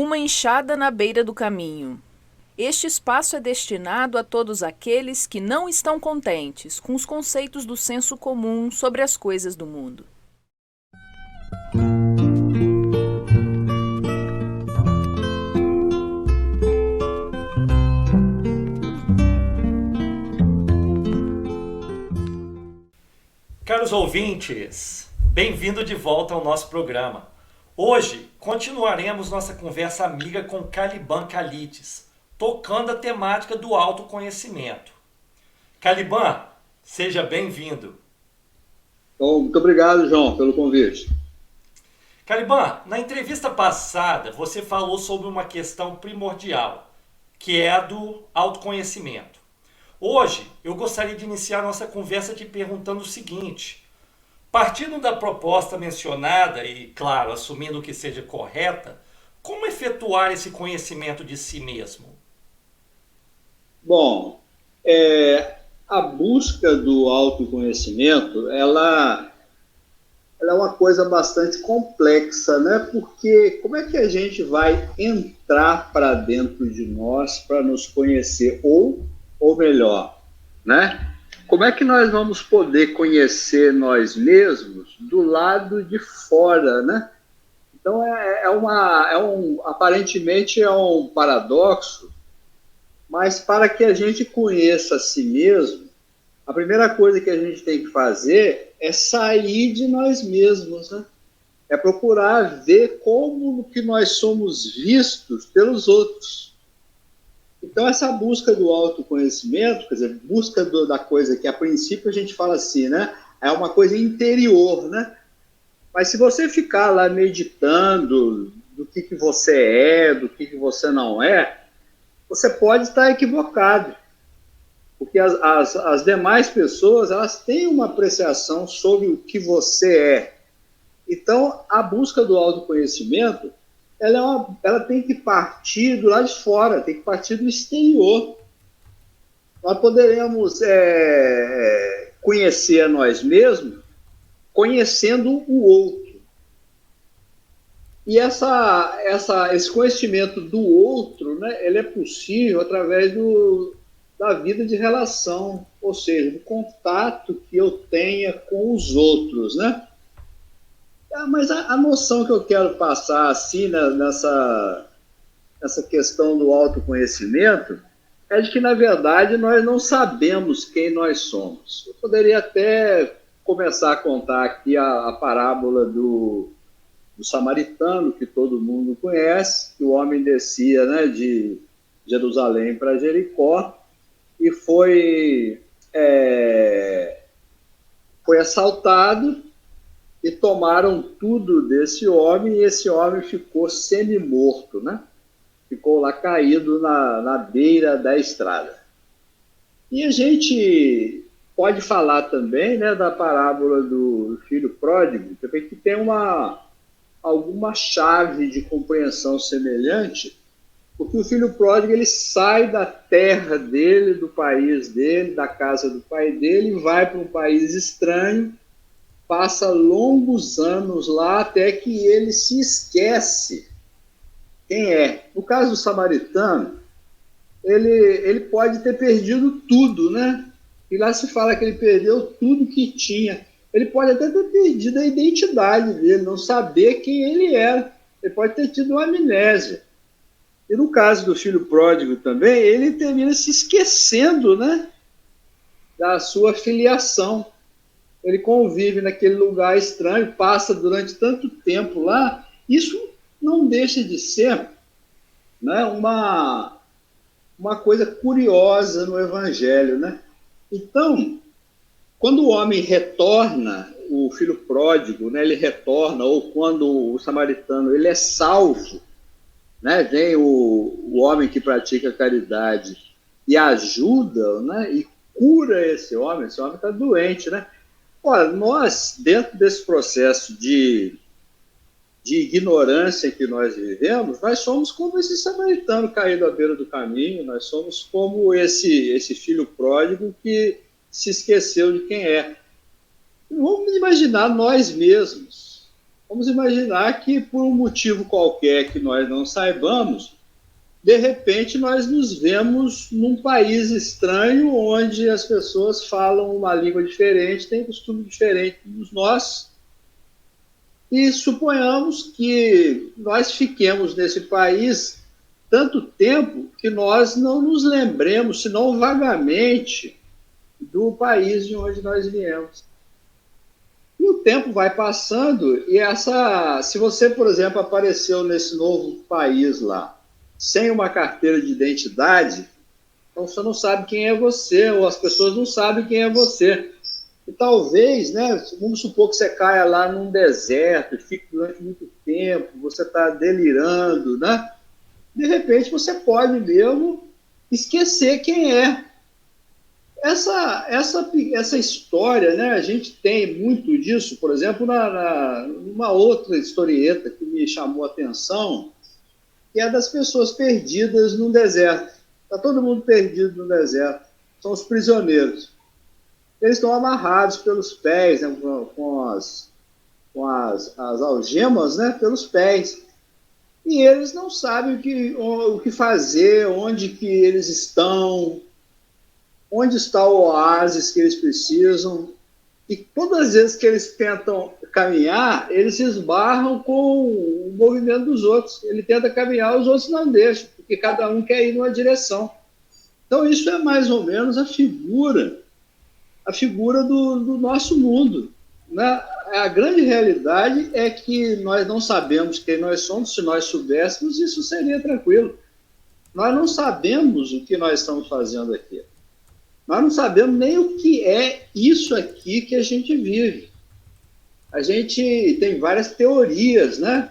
Uma enxada na beira do caminho. Este espaço é destinado a todos aqueles que não estão contentes com os conceitos do senso comum sobre as coisas do mundo. Caros ouvintes, bem-vindo de volta ao nosso programa. Hoje continuaremos nossa conversa amiga com Caliban Calites, tocando a temática do autoconhecimento. Caliban, seja bem-vindo. Bom, muito obrigado, João, pelo convite. Caliban, na entrevista passada você falou sobre uma questão primordial, que é a do autoconhecimento. Hoje eu gostaria de iniciar nossa conversa te perguntando o seguinte: partindo da proposta mencionada e, claro, assumindo que seja correta, como efetuar esse conhecimento de si mesmo? Bom, a busca do autoconhecimento, ela é uma coisa bastante complexa, né? Porque como é que a gente vai entrar para dentro de nós para nos conhecer, ou melhor, né? Como é que nós vamos poder conhecer nós mesmos do lado de fora, né? Então, aparentemente é um paradoxo, mas para que a gente conheça a si mesmo, a primeira coisa que a gente tem que fazer é sair de nós mesmos, né? É procurar ver como que nós somos vistos pelos outros. Então, essa busca do autoconhecimento, quer dizer, busca da coisa que, a princípio, a gente fala assim, né? É uma coisa interior, né? Mas se você ficar lá meditando do que você é, do que você não é, você pode estar equivocado. Porque as demais pessoas, elas têm uma apreciação sobre o que você é. Então, a busca do autoconhecimento, ela tem que partir do lado de fora, tem que partir do exterior. Nós poderemos conhecer a nós mesmos conhecendo o outro. E esse conhecimento do outro, né, ele é possível através da vida de relação, ou seja, do contato que eu tenha com os outros, né? Mas a noção que eu quero passar assim nessa questão do autoconhecimento é de que, na verdade, nós não sabemos quem nós somos. Eu poderia até começar a contar aqui a parábola do samaritano, que todo mundo conhece, que o homem descia, né, de Jerusalém para Jericó e foi assaltado e tomaram tudo desse homem, e esse homem ficou semi-morto, né? Ficou lá caído na beira da estrada. E a gente pode falar também, né, da parábola do filho pródigo, que tem alguma chave de compreensão semelhante, porque o filho pródigo, ele sai da terra dele, do país dele, da casa do pai dele, e vai para um país estranho, passa longos anos lá até que ele se esquece quem é. No caso do samaritano, ele pode ter perdido tudo, né? E lá se fala que ele perdeu tudo que tinha. Ele pode até ter perdido a identidade dele, não saber quem ele era. Ele pode ter tido uma amnésia. E no caso do filho pródigo também, ele termina se esquecendo, né, da sua filiação. Ele convive naquele lugar estranho, passa durante tanto tempo lá. Isso não deixa de ser, né, uma coisa curiosa no Evangelho, né? Então, quando o homem retorna, o filho pródigo, né, ele retorna, ou quando o samaritano ele é salvo, né, vem o homem que pratica caridade e ajuda, né, e cura esse homem está doente, né? Ora, nós, dentro desse processo de ignorância que nós vivemos, nós somos como esse samaritano caído à beira do caminho, nós somos como esse filho pródigo que se esqueceu de quem é. Vamos imaginar nós mesmos, Vamos imaginar que, por um motivo qualquer que nós não saibamos, de repente nós nos vemos num país estranho, onde as pessoas falam uma língua diferente, têm costume diferente dos nossos, e suponhamos que nós fiquemos nesse país tanto tempo que nós não nos lembremos, senão vagamente, do país de onde nós viemos. E o tempo vai passando, e se você, por exemplo, apareceu nesse novo país lá, sem uma carteira de identidade, então você não sabe quem é você, ou as pessoas não sabem quem é você. E talvez, né, vamos supor que você caia lá num deserto, fique durante muito tempo, você está delirando, né? De repente você pode mesmo esquecer quem é. Essa história, né, a gente tem muito disso, por exemplo, numa outra historieta que me chamou a atenção, que é das pessoas perdidas no deserto. Está todo mundo perdido no deserto. São os prisioneiros. Eles estão amarrados pelos pés, né, com as algemas, né, pelos pés. E eles não sabem o que fazer, onde que eles estão, onde está o oásis que eles precisam. E todas as vezes que eles tentam caminhar, eles se esbarram com o movimento dos outros. Ele tenta caminhar, os outros não deixam, porque cada um quer ir numa direção. Então isso é mais ou menos a figura do nosso mundo, né? A grande realidade é que nós não sabemos quem nós somos. Se nós soubéssemos, isso seria tranquilo. Nós não sabemos o que nós estamos fazendo aqui. Nós não sabemos nem o que é isso aqui que a gente vive. A gente tem várias teorias, né?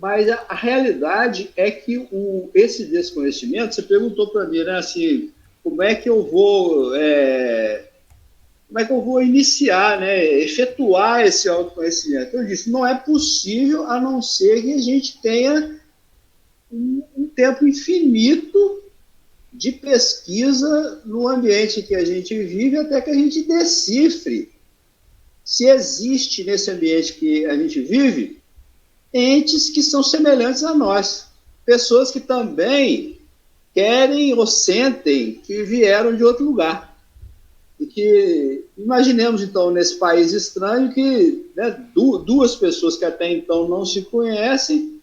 Mas a realidade é que esse desconhecimento, você perguntou para mim, né, assim, como é que eu vou iniciar, né, efetuar esse autoconhecimento? Eu disse, não é possível a não ser que a gente tenha um tempo infinito de pesquisa no ambiente que a gente vive, até que a gente decifre se existe nesse ambiente que a gente vive entes que são semelhantes a nós, pessoas que também querem ou sentem que vieram de outro lugar. E que, imaginemos então, nesse país estranho, que, né, duas pessoas que até então não se conhecem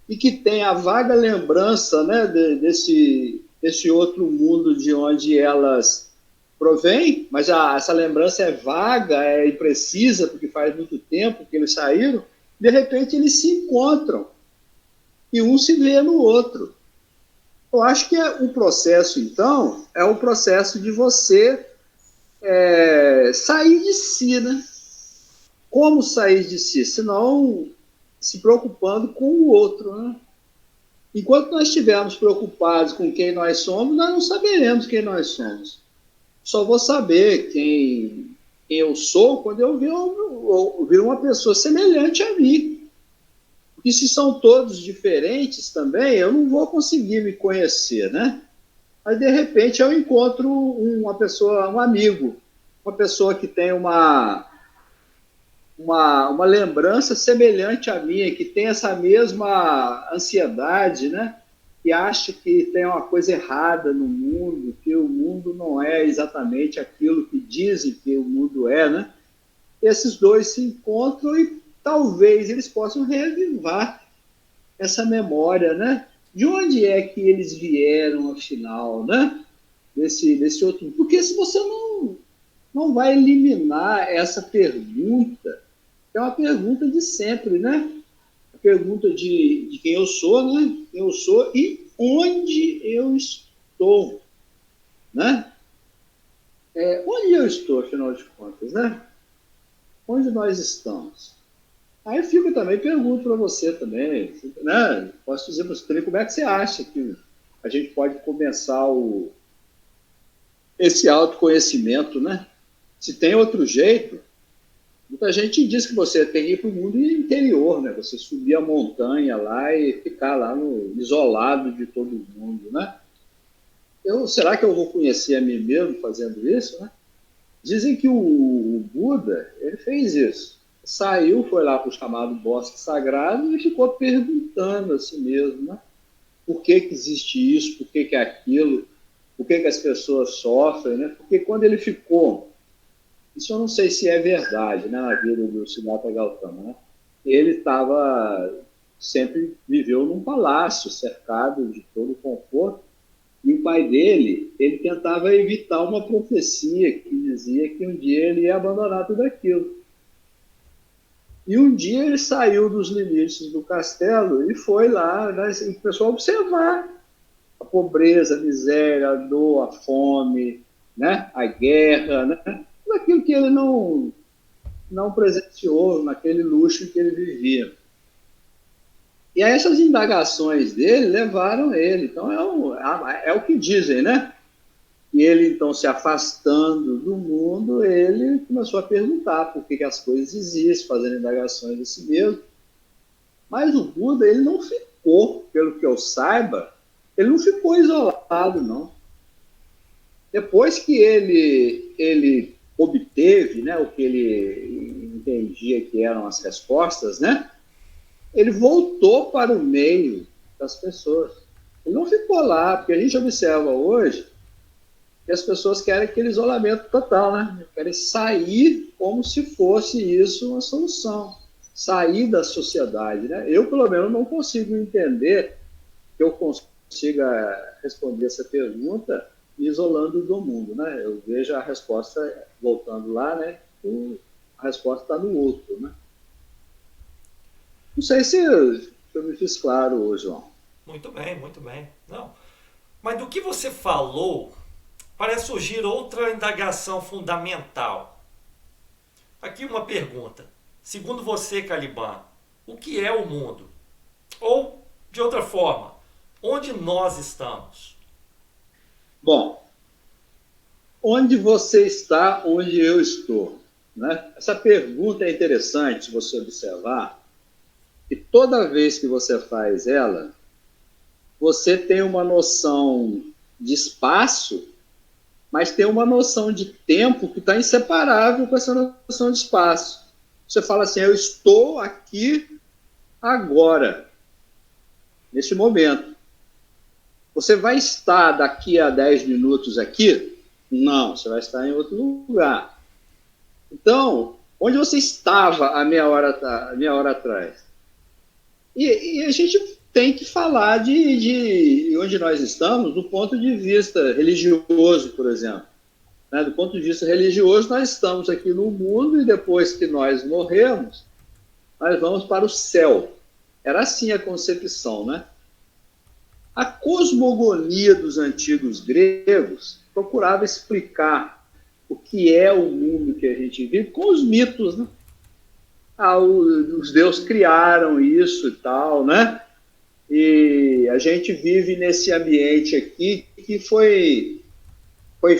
e que têm a vaga lembrança, né, desse outro mundo de onde elas provêm, mas essa lembrança é vaga, é imprecisa, porque faz muito tempo que eles saíram. De repente eles se encontram e um se vê no outro. Eu acho que o processo, então, é o processo de você sair de si, né? Como sair de si? Senão se preocupando com o outro, né? Enquanto nós estivermos preocupados com quem nós somos, nós não saberemos quem nós somos. Só vou saber quem eu sou quando eu vir uma pessoa semelhante a mim. Porque se são todos diferentes também, eu não vou conseguir me conhecer, né? Mas, de repente, eu encontro uma pessoa, um amigo, uma pessoa que tem uma lembrança semelhante à minha, que tem essa mesma ansiedade, né? Que acha que tem uma coisa errada no mundo, que o mundo não é exatamente aquilo que dizem que o mundo é, né? Esses dois se encontram e talvez eles possam reavivar essa memória, né? De onde é que eles vieram, afinal, né? Desse outro. Porque se você não vai eliminar essa pergunta, é uma pergunta de sempre, né? A pergunta de quem eu sou, né? Quem eu sou e onde eu estou, né? Onde eu estou, afinal de contas, né? Onde nós estamos? Aí eu fico também, pergunto para você também, né? Posso dizer para você também como é que você acha que a gente pode começar esse autoconhecimento, né? Se tem outro jeito, muita gente diz que você tem que ir para o mundo interior, né? Você subir a montanha lá e ficar lá isolado de todo mundo, né? Será que eu vou conhecer a mim mesmo fazendo isso, né? Dizem que o Buda, ele fez isso. saiu, foi lá para o chamado Bosque Sagrado e ficou perguntando a si mesmo, né? Por que existe isso, por que é aquilo, por que as pessoas sofrem, né? Porque quando ele ficou, isso eu não sei se é verdade, né, na vida do Siddhartha Gautama, né? Ele sempre viveu num palácio, cercado de todo o conforto, e o pai dele, ele tentava evitar uma profecia que dizia que um dia ele ia abandonar tudo aquilo. E um dia ele saiu dos limites do castelo e foi lá, né, e começou a observar a pobreza, a miséria, a dor, a fome, né, a guerra, né, tudo aquilo que ele não presenciou naquele luxo que ele vivia. E aí essas indagações dele levaram ele. Então é o que dizem, né? E ele, então, se afastando do mundo, ele começou a perguntar por que as coisas existem, fazendo indagações de si mesmo. Mas o Buda, ele não ficou, pelo que eu saiba, ele não ficou isolado, não. Depois que ele obteve, né, o que ele entendia que eram as respostas, né, ele voltou para o meio das pessoas. Ele não ficou lá, porque a gente observa hoje que as pessoas querem aquele isolamento total, né? Querem sair como se fosse isso uma solução. Sair da sociedade, né? Eu, pelo menos, não consigo entender que eu consiga responder essa pergunta me isolando do mundo, né? Eu vejo a resposta, voltando lá, né? A resposta está no outro, né? Não sei se eu me fiz claro, João. Muito bem, muito bem. Não. Mas do que você falou, parece surgir outra indagação fundamental. Aqui uma pergunta. Segundo você, Caliban, o que é o mundo? Ou, de outra forma, onde nós estamos? Bom, onde você está, onde eu estou, né? Essa pergunta é interessante, se você observar, e toda vez que você faz ela, você tem uma noção de espaço, mas tem uma noção de tempo que está inseparável com essa noção de espaço. Você fala assim, eu estou aqui agora, neste momento. Você vai estar daqui a 10 minutos aqui? Não, você vai estar em outro lugar. Então, onde você estava a meia hora atrás? E a gente tem que falar de onde nós estamos do ponto de vista religioso, por exemplo. Né? Do ponto de vista religioso, nós estamos aqui no mundo e depois que nós morremos, nós vamos para o céu. Era assim a concepção, né? A cosmogonia dos antigos gregos procurava explicar o que é o mundo que a gente vive com os mitos, né? Os deuses criaram isso e tal, né? E a gente vive nesse ambiente aqui que foi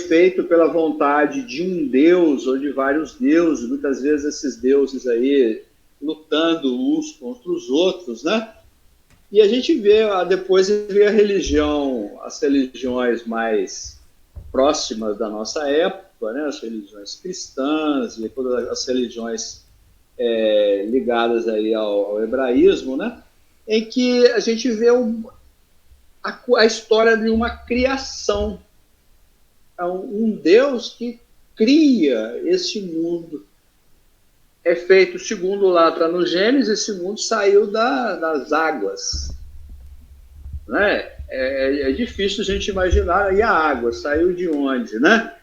feito pela vontade de um deus ou de vários deuses, muitas vezes esses deuses aí lutando uns contra os outros, né? E a gente vê, depois vê as religiões mais próximas da nossa época, né? As religiões cristãs e todas as religiões ligadas aí ao hebraísmo, né? Em que a gente vê a história de uma criação. Um Deus que cria esse mundo. É feito, segundo lá está no Gênesis, esse mundo saiu das águas. Né? É difícil a gente imaginar, e a água saiu de onde? Né?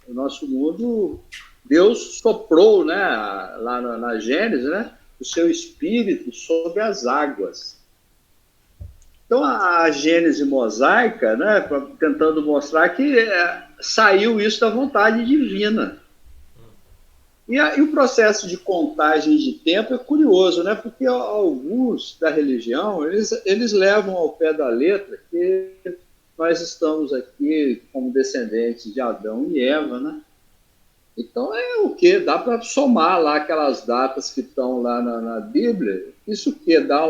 O nosso mundo, Deus soprou, né, lá na Gênesis, né, o seu espírito sobre as águas. Então a Gênese mosaica, né, tentando mostrar que saiu isso da vontade divina. E o processo de contagem de tempo é curioso, né, porque alguns da religião, eles levam ao pé da letra que nós estamos aqui como descendentes de Adão e Eva, né? Então é o quê? Dá para somar lá aquelas datas que estão lá na Bíblia. Isso o quê? Dá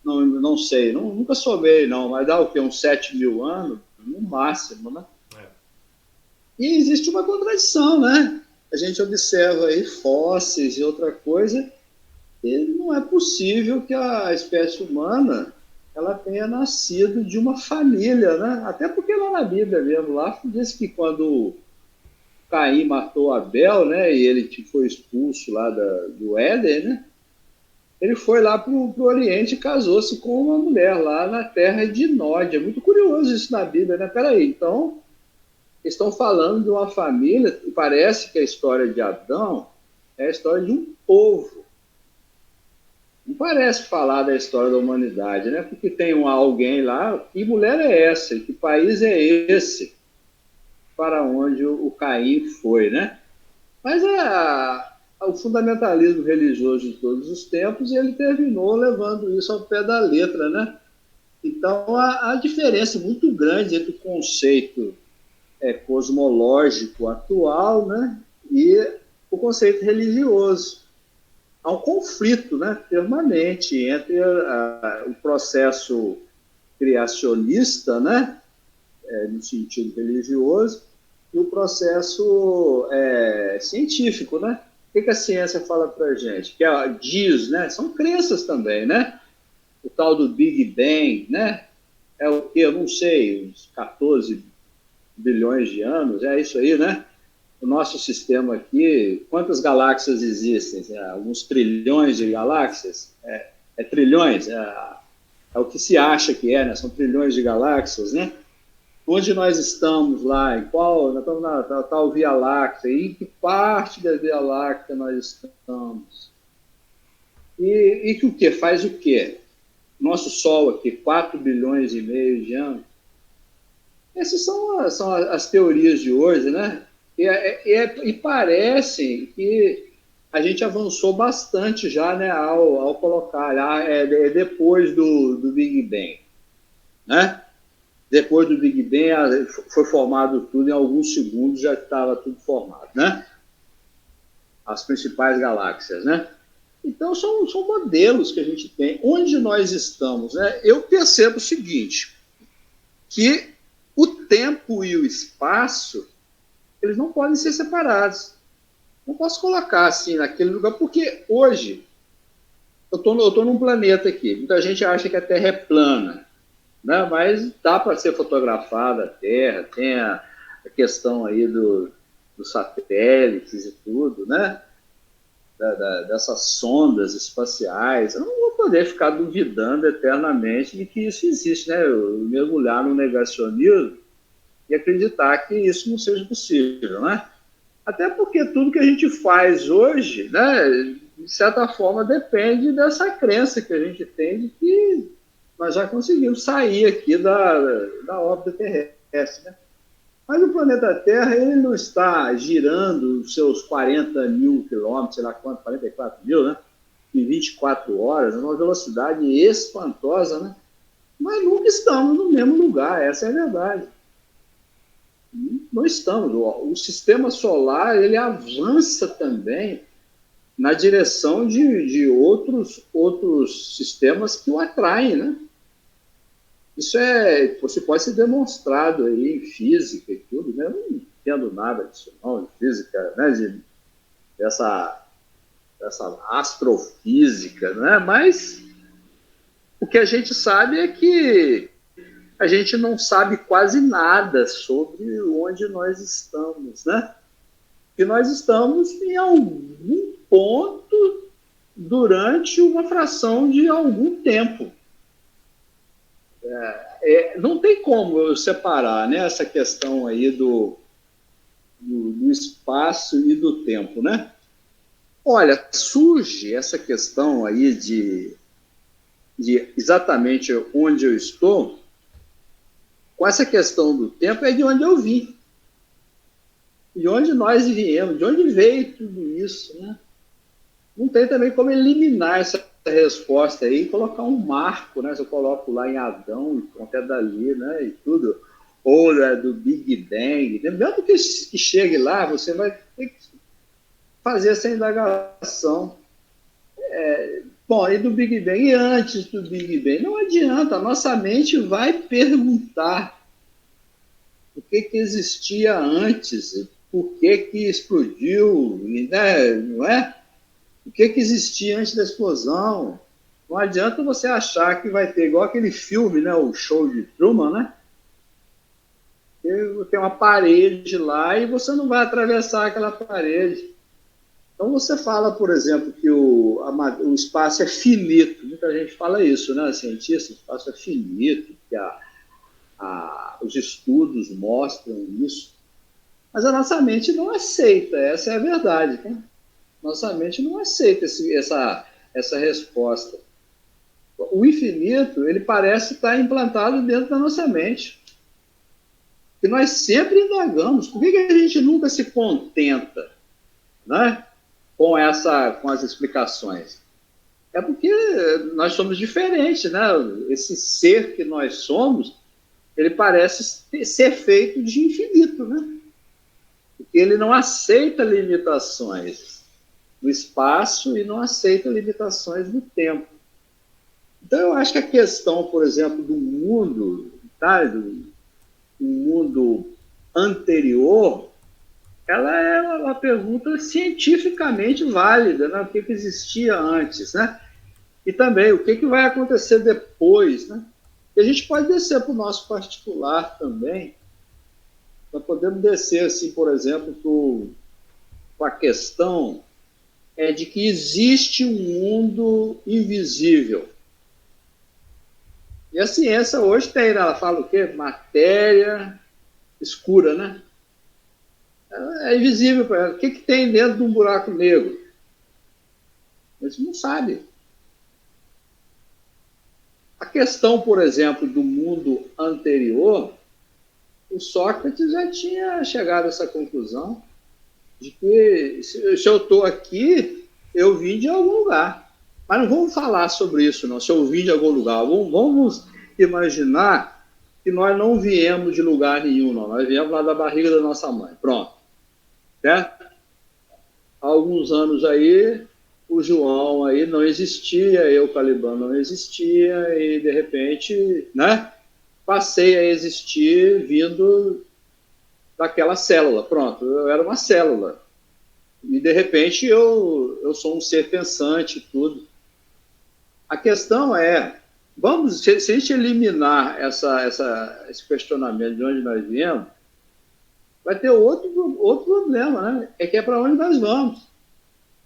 não sei, nunca somei não, mas dá o quê? Uns 7.000 anos, no máximo, né? E existe uma contradição, né? a gente observa aí fósseis e outra coisa, e não é possível que a espécie humana ela tenha nascido de uma família, né? Até porque lá na Bíblia mesmo, lá diz que quando Caim matou Abel, né, e ele foi expulso lá do Éden, né? Ele foi lá para o Oriente e casou-se com uma mulher lá na terra de Nod. É muito curioso isso na Bíblia, né? Peraí, então, estão falando de uma família, e parece que a história de Adão é a história de um povo. Não parece falar da história da humanidade, né? Porque tem alguém lá, que mulher é essa? Que país é esse? Para onde o Caim foi, né? Mas o fundamentalismo religioso de todos os tempos, ele terminou levando isso ao pé da letra, né? Então, há diferença muito grande entre o conceito cosmológico atual, né, e o conceito religioso. Há um conflito, né, permanente entre o processo criacionista, né, no sentido religioso, e o processo científico, né? O que a ciência fala para a gente? Que diz, né? São crenças também, né? O tal do Big Bang, né? É o que? Eu não sei, uns 14 bilhões de anos, é isso aí, né? O nosso sistema aqui, quantas galáxias existem? Alguns trilhões de galáxias? Trilhões, é o que se acha que né? São trilhões de galáxias, né? Onde nós estamos lá, nós estamos na tal Via Láctea, em que parte da Via Láctea nós estamos? E que o quê? Faz o quê? Nosso Sol aqui, 4 bilhões e meio de anos. Essas são as teorias de hoje, né? E parece que a gente avançou bastante já, né, ao colocar lá, depois do Big Bang, né? Depois do Big Bang, foi formado tudo, em alguns segundos já estava tudo formado, né? As principais galáxias, né? Então, são modelos que a gente tem. Onde nós estamos, né? Eu percebo o seguinte, que o tempo e o espaço, eles não podem ser separados. Não posso colocar assim naquele lugar, porque hoje, eu estou num planeta aqui, muita gente acha que a Terra é plana, né? Mas dá para ser fotografada a Terra, tem a questão aí dos satélites e tudo, né? Dessas sondas espaciais. Eu não vou poder ficar duvidando eternamente de que isso existe, né? Eu mergulhar no negacionismo e acreditar que isso não seja possível, né? Até porque tudo que a gente faz hoje, né, de certa forma, depende dessa crença que a gente tem de que nós já conseguimos sair aqui da órbita terrestre, né? Mas o planeta Terra, ele não está girando os seus 40 mil quilômetros, sei lá quanto, 44 mil, né? Em 24 horas, numa velocidade espantosa, né? Mas nunca estamos no mesmo lugar, essa é a verdade. Não estamos. O sistema solar, ele avança também na direção de outros sistemas que o atraem, né? Isso você pode ser demonstrado aí em física e tudo, né? Eu não entendo nada disso, não, de física, né? Dessa astrofísica, né? Mas o que a gente sabe é que a gente não sabe quase nada sobre onde nós estamos, né? Que nós estamos em algum ponto durante uma fração de algum tempo. Não tem como eu separar, né, essa questão aí do espaço e do tempo, né? Olha, surge essa questão aí de exatamente onde eu estou, com essa questão do tempo, é de onde eu vim. De onde nós viemos, de onde veio tudo isso, né? Não tem também como eliminar essa resposta aí e colocar um marco, né? Se eu coloco lá em Adão, e pronto, é dali, né? E tudo. Ou do Big Bang. Mesmo que chegue lá, você vai ter que fazer essa indagação. Bom, e do Big Bang? E antes do Big Bang? Não adianta, a nossa mente vai perguntar o que existia antes, por que explodiu, né? Não é? O que existia antes da explosão. Não adianta você achar que vai ter igual aquele filme, né? O Show de Truman, né? Tem uma parede lá e você não vai atravessar aquela parede. Então você fala, por exemplo, que o espaço é finito. Muita gente fala isso, né? Cientista, o espaço é finito, que os estudos mostram isso. Mas a nossa mente não aceita, essa é a verdade. Né? Nossa mente não aceita essa resposta. O infinito, ele parece estar implantado dentro da nossa mente. E nós sempre indagamos. Por que a gente nunca se contenta, né, com as explicações? É porque nós somos diferentes, né? Esse ser que nós somos, ele parece ser feito de infinito, né? Porque ele não aceita limitações no espaço e não aceita limitações no tempo. Então, eu acho que a questão, por exemplo, do mundo, tá? Do mundo anterior, ela é uma pergunta cientificamente válida, né? O que existia antes, né? E também o que vai acontecer depois, né? E a gente pode descer para o nosso particular também. Nós podemos descer, assim, por exemplo, com a questão de que existe um mundo invisível. E a ciência hoje tem, né? Ela fala o quê? Matéria escura, né? É invisível para ela. O que tem dentro de um buraco negro? Eles não sabem. A questão, por exemplo, do mundo anterior, o Sócrates já tinha chegado a essa conclusão de que se eu estou aqui, eu vim de algum lugar. Mas não vamos falar sobre isso, não, se eu vim de algum lugar. Vamos imaginar que nós não viemos de lugar nenhum, não. Nós viemos lá da barriga da nossa mãe. Pronto. Certo? Há alguns anos aí, o João aí não existia, eu, Caliban, não existia, e de repente, né, passei a existir vindo daquela célula. Pronto, eu era uma célula. E de repente eu sou um ser pensante e tudo. A questão é, se a gente eliminar esse questionamento de onde nós viemos, vai ter outro problema, né? É que é para onde nós vamos.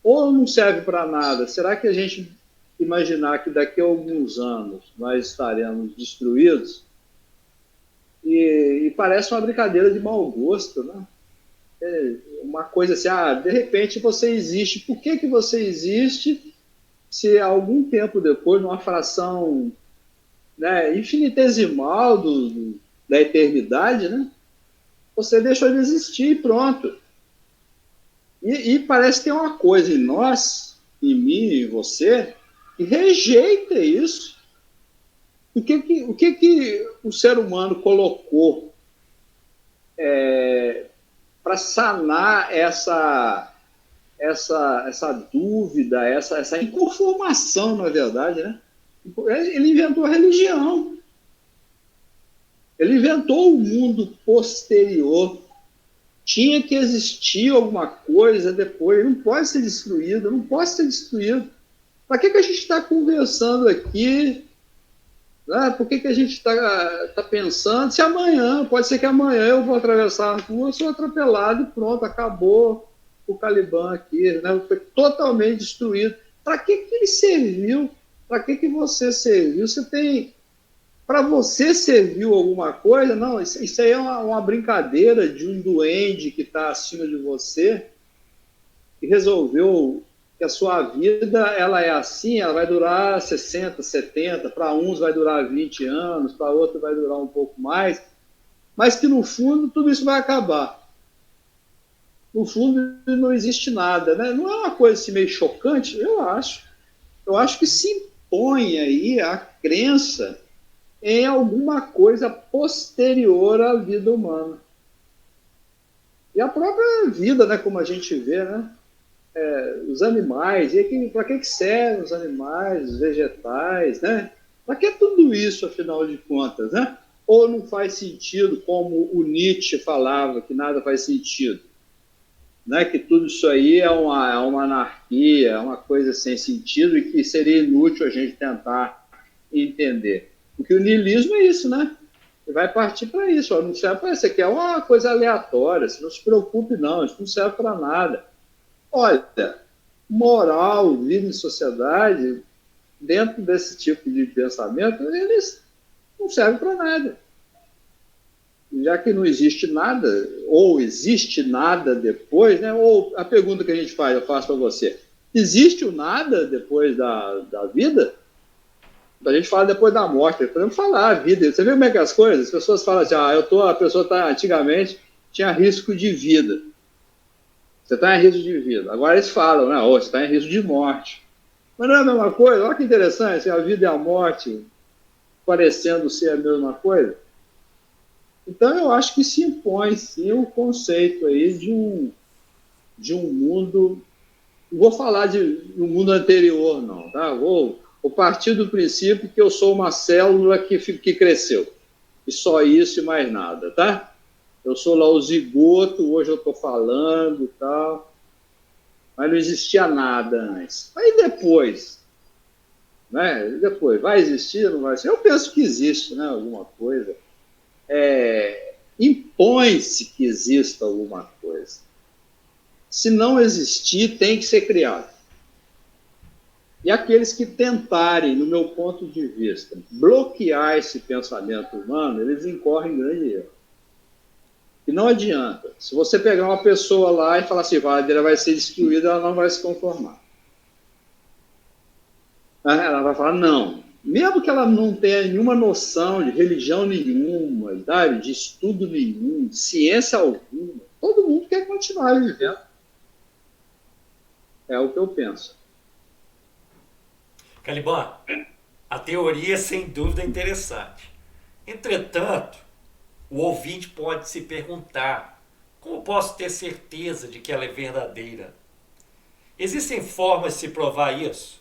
Ou não serve para nada. Será que a gente imaginar que daqui a alguns anos nós estaremos destruídos? E parece uma brincadeira de mau gosto, né? É uma coisa assim, de repente você existe. Por que você existe se algum tempo depois, numa fração, né, infinitesimal da eternidade, né, você deixou de existir e pronto. E parece que tem uma coisa em nós, em mim e em você, que rejeita isso. O que o ser humano colocou para sanar essa dúvida, essa inconformação, na verdade, né? Ele inventou a religião. Ele inventou o mundo posterior. Tinha que existir alguma coisa depois. Não pode ser destruído, não pode ser destruído. Para que a gente está conversando aqui? Né? Por que a gente está pensando? Se amanhã, pode ser que amanhã eu vou atravessar a rua, sou atropelado e pronto, acabou o Caliban aqui, né? Foi totalmente destruído. Para que ele serviu? Para que você serviu? Para você serviu alguma coisa? Não, isso aí é uma brincadeira de um duende que está acima de você e resolveu que a sua vida ela é assim, ela vai durar 60, 70, para uns vai durar 20 anos, para outros vai durar um pouco mais, mas que no fundo tudo isso vai acabar. No fundo não existe nada, né? Não é uma coisa assim meio chocante? Eu acho. Eu acho que se impõe aí a crença em alguma coisa posterior à vida humana. E a própria vida, né, como a gente vê, né? Os animais, para que servem os animais, os vegetais, né? Para que tudo isso, afinal de contas, né? Ou não faz sentido, como o Nietzsche falava, que nada faz sentido? né, que tudo isso aí é uma anarquia, é uma coisa sem sentido e que seria inútil a gente tentar entender. Porque o niilismo é isso, né? Ele vai partir para isso. Ó, não serve para isso aqui, é uma coisa aleatória, você não se preocupe não, isso não serve para nada. Olha, moral, vida em sociedade, dentro desse tipo de pensamento, eles não servem para nada. Já que não existe nada, ou existe nada depois, né? Ou a pergunta que a gente faz, eu faço para você, existe o nada depois da vida? A gente fala depois da morte, podemos falar a vida. Você vê como é que as coisas? As pessoas falam assim, a pessoa está, antigamente, tinha risco de vida. Você está em risco de vida. Agora eles falam, né? Você está em risco de morte. Mas não é a mesma coisa? Olha que interessante, a vida e a morte parecendo ser a mesma coisa. Então, eu acho que se impõe, sim, o conceito aí de um mundo... Não vou falar de um mundo anterior, não. Tá? Vou partir do princípio que eu sou uma célula que cresceu. E só isso e mais nada, tá? Eu sou lá o zigoto, hoje eu estou falando e tal. Mas não existia nada antes. Aí depois, né? Depois, vai existir, não vai existir? Eu penso que existe, né? Alguma coisa. Impõe-se que exista alguma coisa. Se não existir, tem que ser criado. E aqueles que tentarem, no meu ponto de vista, bloquear esse pensamento humano, eles incorrem grande erro. E não adianta. Se você pegar uma pessoa lá e falar assim, a Valadeira vai ser destruída, ela não vai se conformar. Ela vai falar, não. Mesmo que ela não tenha nenhuma noção de religião nenhuma, sabe? De estudo nenhum, de ciência alguma, todo mundo quer continuar vivendo. É o que eu penso. Caliban, a teoria sem dúvida é interessante. Entretanto, o ouvinte pode se perguntar: como posso ter certeza de que ela é verdadeira? Existem formas de se provar isso?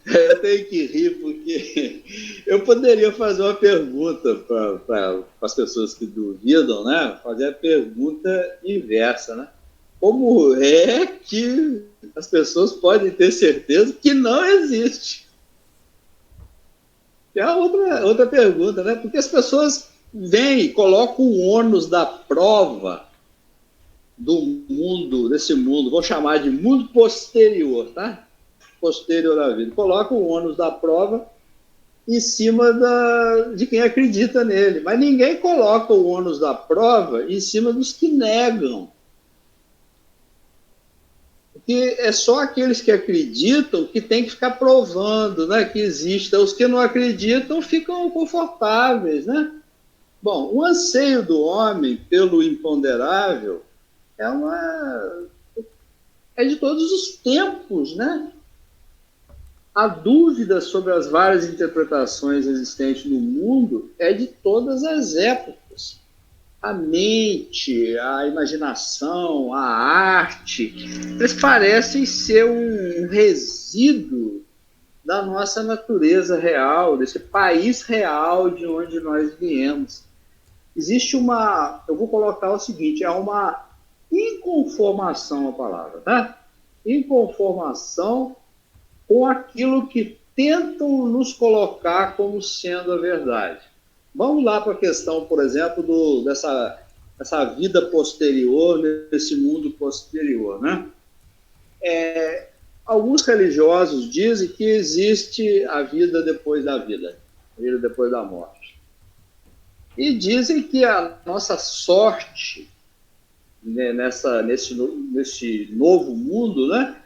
Eu tenho que rir porque eu poderia fazer uma pergunta para as pessoas que duvidam, né? Fazer a pergunta inversa, né? Como é que as pessoas podem ter certeza que não existe? É a outra pergunta, né? Porque as pessoas vêm e colocam o ônus da prova do mundo, desse mundo, vou chamar de mundo posterior, tá? Posterior à vida. Colocam o ônus da prova em cima de quem acredita nele. Mas ninguém coloca o ônus da prova em cima dos que negam. Porque é só aqueles que acreditam que tem que ficar provando, né, que existe. Os que não acreditam ficam confortáveis, né? Bom, o anseio do homem pelo imponderável é de todos os tempos, né? A dúvida sobre as várias interpretações existentes no mundo é de todas as épocas. A mente, a imaginação, a arte, eles parecem ser um resíduo da nossa natureza real, desse país real de onde nós viemos. Existe eu vou colocar o seguinte, é uma inconformação a palavra, tá? Inconformação com aquilo que tentam nos colocar como sendo a verdade. Vamos lá para a questão, por exemplo, dessa vida posterior, desse mundo posterior, né? Alguns religiosos dizem que existe a vida depois da vida, a vida depois da morte. E dizem que a nossa sorte, né, nesse novo mundo, né,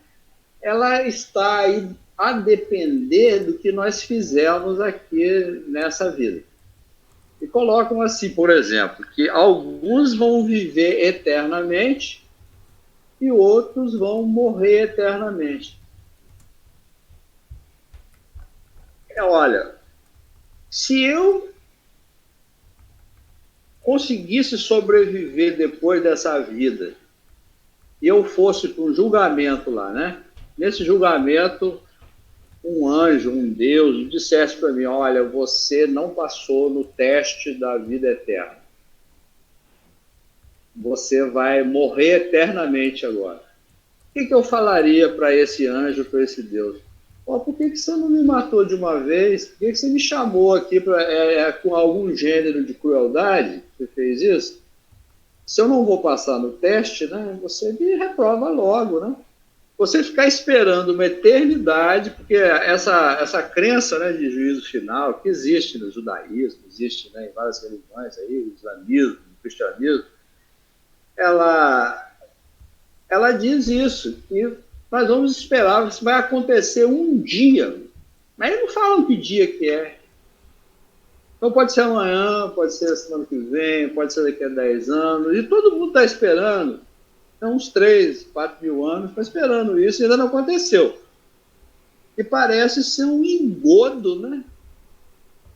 ela está aí a depender do que nós fizermos aqui nessa vida. E colocam assim, por exemplo, que alguns vão viver eternamente e outros vão morrer eternamente. Olha, se eu conseguisse sobreviver depois dessa vida e eu fosse para um julgamento lá, né? Nesse julgamento, um anjo, um Deus, dissesse para mim, olha, você não passou no teste da vida eterna. você vai morrer eternamente agora. O que eu falaria para esse anjo, para esse Deus? Oh, por que você não me matou de uma vez? Por que você me chamou aqui com algum gênero de crueldade? Você fez isso? Se eu não vou passar no teste, né, você me reprova logo, né? Você ficar esperando uma eternidade, porque essa crença, né, de juízo final, que existe no judaísmo, existe, né, em várias religiões, aí, o islamismo, o cristianismo, ela diz isso, que nós vamos esperar, isso vai acontecer um dia, mas eles não falam que dia que é. Então pode ser amanhã, pode ser a semana que vem, pode ser daqui a 10 anos, e todo mundo está esperando. Então, uns 3, 4 mil anos, está esperando isso e ainda não aconteceu. E parece ser um engodo, né?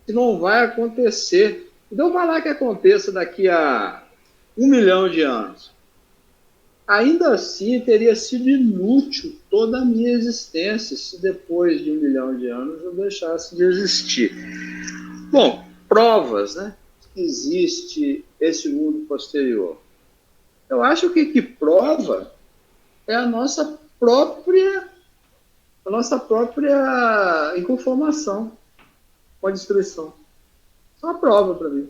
Que não vai acontecer. Então, vai lá que aconteça daqui a 1 milhão de anos. Ainda assim, teria sido inútil toda a minha existência se depois de 1 milhão de anos eu deixasse de existir. Bom, provas, né? Que existe esse mundo posterior. Eu acho que o que prova é a nossa própria inconformação com a destruição. Isso é uma prova para mim.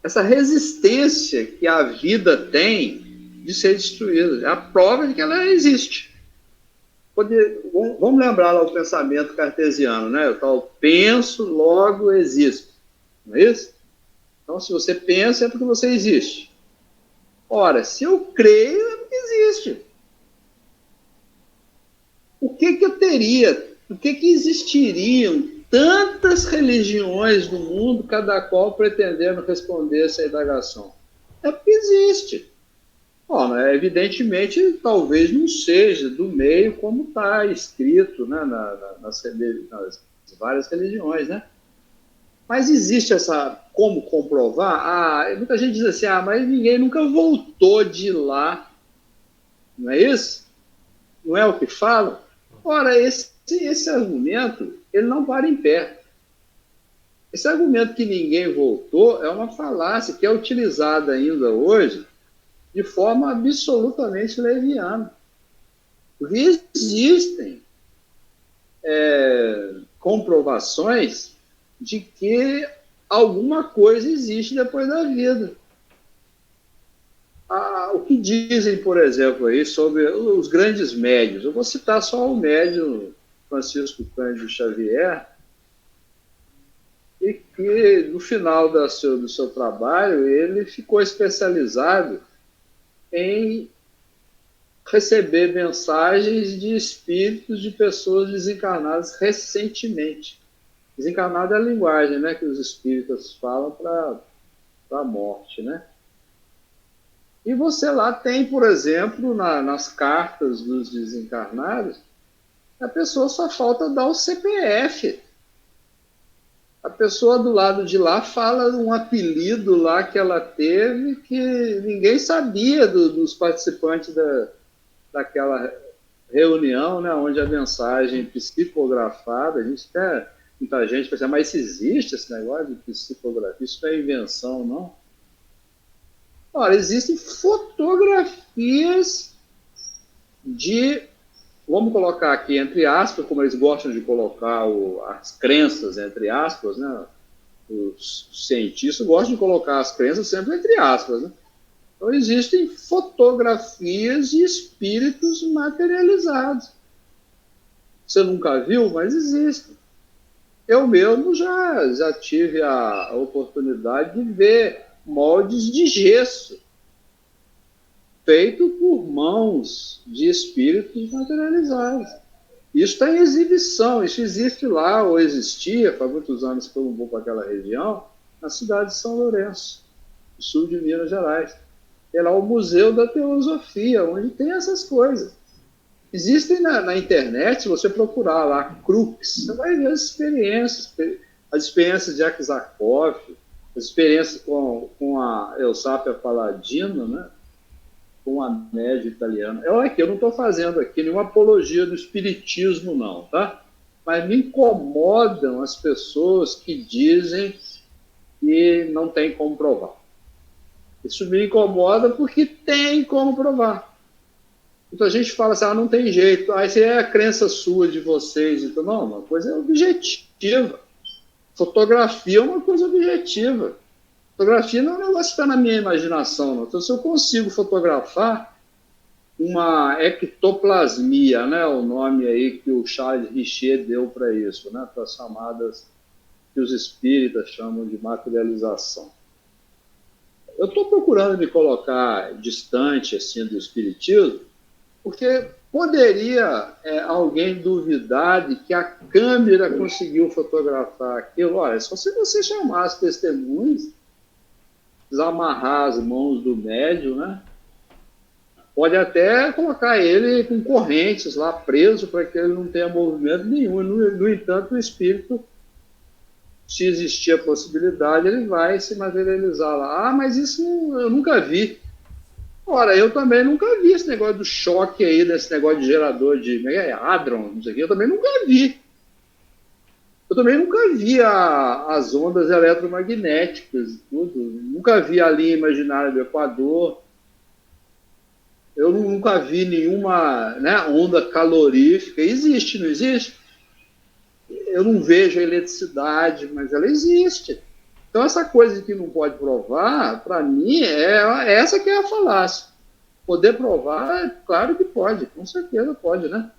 Essa resistência que a vida tem de ser destruída. É a prova de que ela existe. Vamos lembrar lá o pensamento cartesiano, né? Eu penso, logo existo. Não é isso? Então, se você pensa, é porque você existe. Ora, se eu creio, é porque existe. O que eu teria? Por que existiriam tantas religiões no mundo, cada qual pretendendo responder essa indagação? É porque existe. Bom, evidentemente, talvez não seja do meio como está escrito, né, nas várias religiões, né? Mas existe como comprovar? Muita gente diz assim, mas ninguém nunca voltou de lá. Não é isso? Não é o que falam? Ora, esse argumento, ele não para em pé. Esse argumento que ninguém voltou é uma falácia que é utilizada ainda hoje de forma absolutamente leviana. Porque existem comprovações de que alguma coisa existe depois da vida. O que dizem, por exemplo, aí sobre os grandes médios? Eu vou citar só o médium Francisco Cândido Xavier, e que no final do seu trabalho ele ficou especializado em receber mensagens de espíritos de pessoas desencarnadas recentemente. Desencarnado é a linguagem, né, que os espíritas falam para a morte, né? E você lá tem, por exemplo, nas cartas dos desencarnados, a pessoa só falta dar o CPF. A pessoa do lado de lá fala um apelido lá que ela teve que ninguém sabia dos participantes daquela reunião, né, onde a mensagem psicografada, muita gente pensa, mas isso existe, esse negócio de psicografia? Isso não é invenção, não? Ora, existem fotografias vamos colocar aqui entre aspas, como eles gostam de colocar as crenças entre aspas, né? Os cientistas gostam de colocar as crenças sempre entre aspas, né? Então existem fotografias de espíritos materializados. Você nunca viu, mas existem. Eu mesmo já tive a oportunidade de ver moldes de gesso feito por mãos de espíritos materializados. Isso está em exibição, isso existe lá, ou existia, faz muitos anos que eu não vou para aquela região, na cidade de São Lourenço, no sul de Minas Gerais. É lá o Museu da Teosofia, onde tem essas coisas. Existem na internet, se você procurar lá, Crux, você vai ver as experiências de Aksakoff, as experiências com a Eusápia Palladino, né? Com a média italiana. Olha aqui, eu não estou fazendo aqui nenhuma apologia do espiritismo, não, tá? Mas me incomodam as pessoas que dizem que não tem como provar. Isso me incomoda porque tem como provar. Então a gente fala assim, não tem jeito, isso é a crença sua, de vocês. Então, não, uma coisa é objetiva. Fotografia é uma coisa objetiva. Fotografia não é um negócio que está na minha imaginação, não. Então, se eu consigo fotografar uma ectoplasmia, né, o nome aí que o Charles Richer deu para isso, né, para as chamadas que os espíritas chamam de materialização. Eu estou procurando me colocar distante assim do espiritismo, porque poderia alguém duvidar de que a câmera conseguiu fotografar aquilo. Olha, só se você chamasse testemunhos, desamarrar as mãos do médium, né? Pode até colocar ele com correntes lá preso para que ele não tenha movimento nenhum. No entanto, o espírito, se existir a possibilidade, ele vai se materializar lá. Mas isso eu nunca vi. Ora, eu também nunca vi esse negócio do choque aí, desse negócio de gerador de hadron, não sei o que, eu também nunca vi. Eu também nunca vi as ondas eletromagnéticas e tudo. Nunca vi a linha imaginária do Equador. Eu nunca vi nenhuma, né, onda calorífica. Existe, não existe? Eu não vejo a eletricidade, mas ela existe. Então, essa coisa que não pode provar, para mim, essa que é a falácia. Poder provar, claro que pode, com certeza pode, né?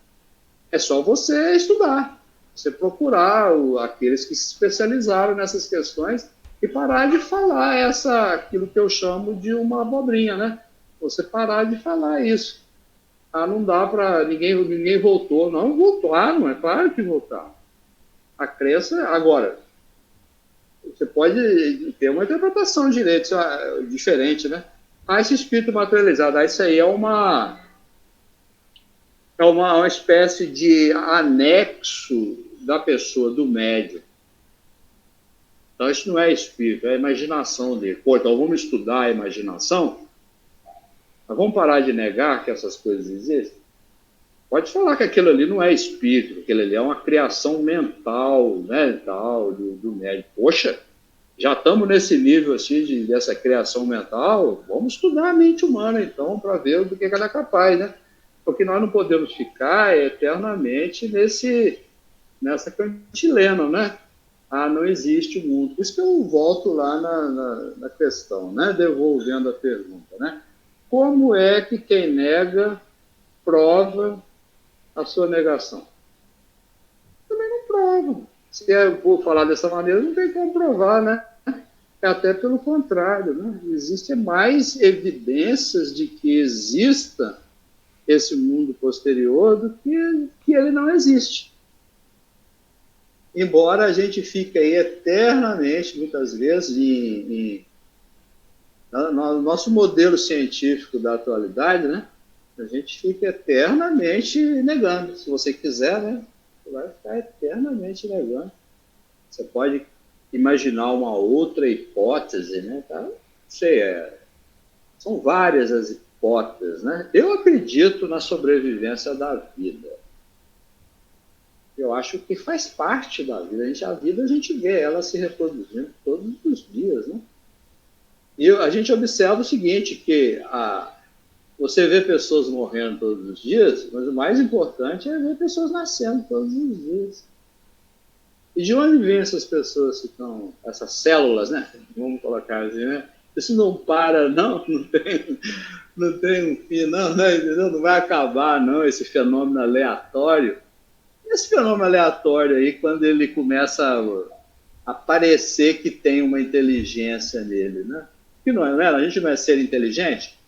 É só você estudar, você procurar aqueles que se especializaram nessas questões e parar de falar aquilo que eu chamo de uma abobrinha, né? Você parar de falar isso. Não dá para... Ninguém voltou. Não voltou. Não é claro que voltar. A crença... Agora, você pode ter uma interpretação diferente, né? Esse espírito materializado, isso aí é uma espécie de anexo da pessoa, do médium. Então, isso não é espírito, é a imaginação dele. Então vamos estudar a imaginação? Mas vamos parar de negar que essas coisas existem? Pode falar que aquilo ali não é espírito, aquilo ali é uma criação mental, né, tal, do médium. Poxa, já estamos nesse nível assim dessa criação mental, vamos estudar a mente humana, então, para ver do que ela é capaz, né? Porque nós não podemos ficar eternamente nessa cantilena, né? Não existe o mundo. Por isso que eu volto lá na questão, né? Devolvendo a pergunta, né? Como é que quem nega prova a sua negação? Também não prova. Se eu for falar dessa maneira, não tem como provar, né? Até pelo contrário, né? Existem mais evidências de que exista esse mundo posterior do que ele não existe. Embora a gente fique aí eternamente, muitas vezes, no nosso modelo científico da atualidade, né? A gente fica eternamente negando. Se você quiser, né? Você vai ficar eternamente negando. Você pode imaginar uma outra hipótese, né? Tá? Não sei, são várias as hipóteses, né? Eu acredito na sobrevivência da vida. Eu acho que faz parte da vida. A vida a gente vê ela se reproduzindo todos os dias, né? E a gente observa o seguinte, que você vê pessoas morrendo todos os dias, mas o mais importante é ver pessoas nascendo todos os dias. E de onde vêm essas pessoas que estão, essas células, né? Vamos colocar assim, né? Isso não para, não tem um fim, não vai acabar, não, esse fenômeno aleatório. Esse fenômeno aleatório aí, quando ele começa a parecer que tem uma inteligência nele, né? Que não é, a gente não é ser inteligente?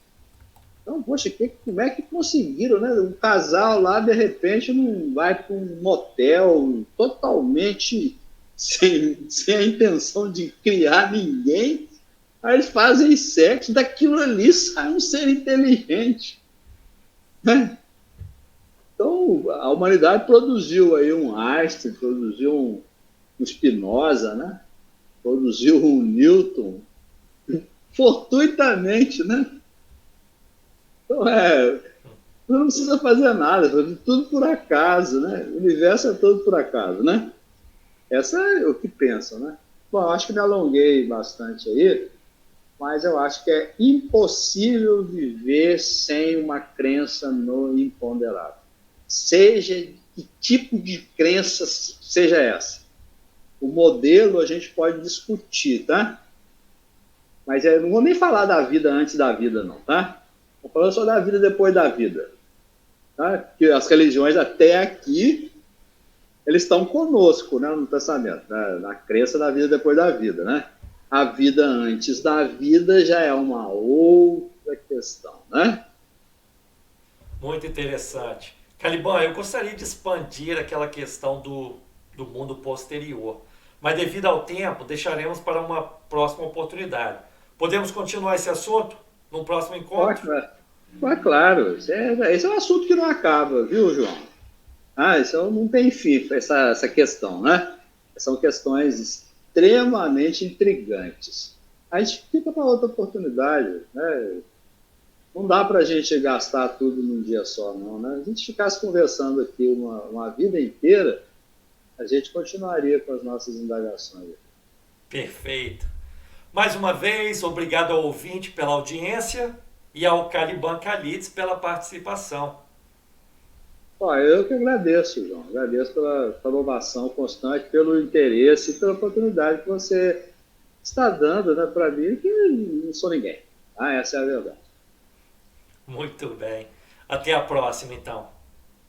Então, poxa, como é que conseguiram, né? Um casal lá, de repente, não vai para um motel totalmente sem a intenção de criar ninguém. Aí eles fazem sexo, daquilo ali sai um ser inteligente. Né? Então, a humanidade produziu aí um Einstein, produziu um Spinoza, né? Produziu um Newton, fortuitamente, né? Então, não precisa fazer nada, tudo por acaso, né? O universo é todo por acaso, né? Essa é o que pensam, né? Bom, acho que me alonguei bastante aí. mas eu acho que é impossível viver sem uma crença no imponderável. Seja que tipo de crença seja essa. O modelo a gente pode discutir, tá? Mas eu não vou nem falar da vida antes da vida, não, tá? Vou falar só da vida depois da vida. Tá? Porque as religiões até aqui, eles estão conosco, né, no pensamento, na crença da vida depois da vida, né? A vida antes da vida já é uma outra questão, né? Muito interessante. Caliban, eu gostaria de expandir aquela questão do mundo posterior, mas devido ao tempo, deixaremos para uma próxima oportunidade. Podemos continuar esse assunto num próximo encontro? Claro. Esse é um assunto que não acaba, viu, João? Isso não tem fim, essa questão, né? São questões extremamente intrigantes. A gente fica para outra oportunidade, né? Não dá para a gente gastar tudo num dia só, não, né? A gente ficasse conversando aqui uma vida inteira, a gente continuaria com as nossas indagações. Perfeito. Mais uma vez, obrigado ao ouvinte pela audiência e ao Caliban Calides pela participação. Eu que agradeço, João. Agradeço pela inovação constante, pelo interesse e pela oportunidade que você está dando, né, para mim, que não sou ninguém. Essa é a verdade. Muito bem. Até a próxima, então.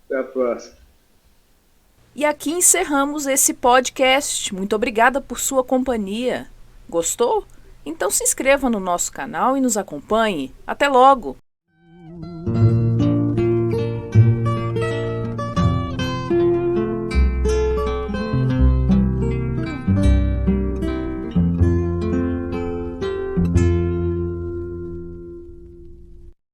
Até a próxima. E aqui encerramos esse podcast. Muito obrigada por sua companhia. Gostou? Então se inscreva no nosso canal e nos acompanhe. Até logo!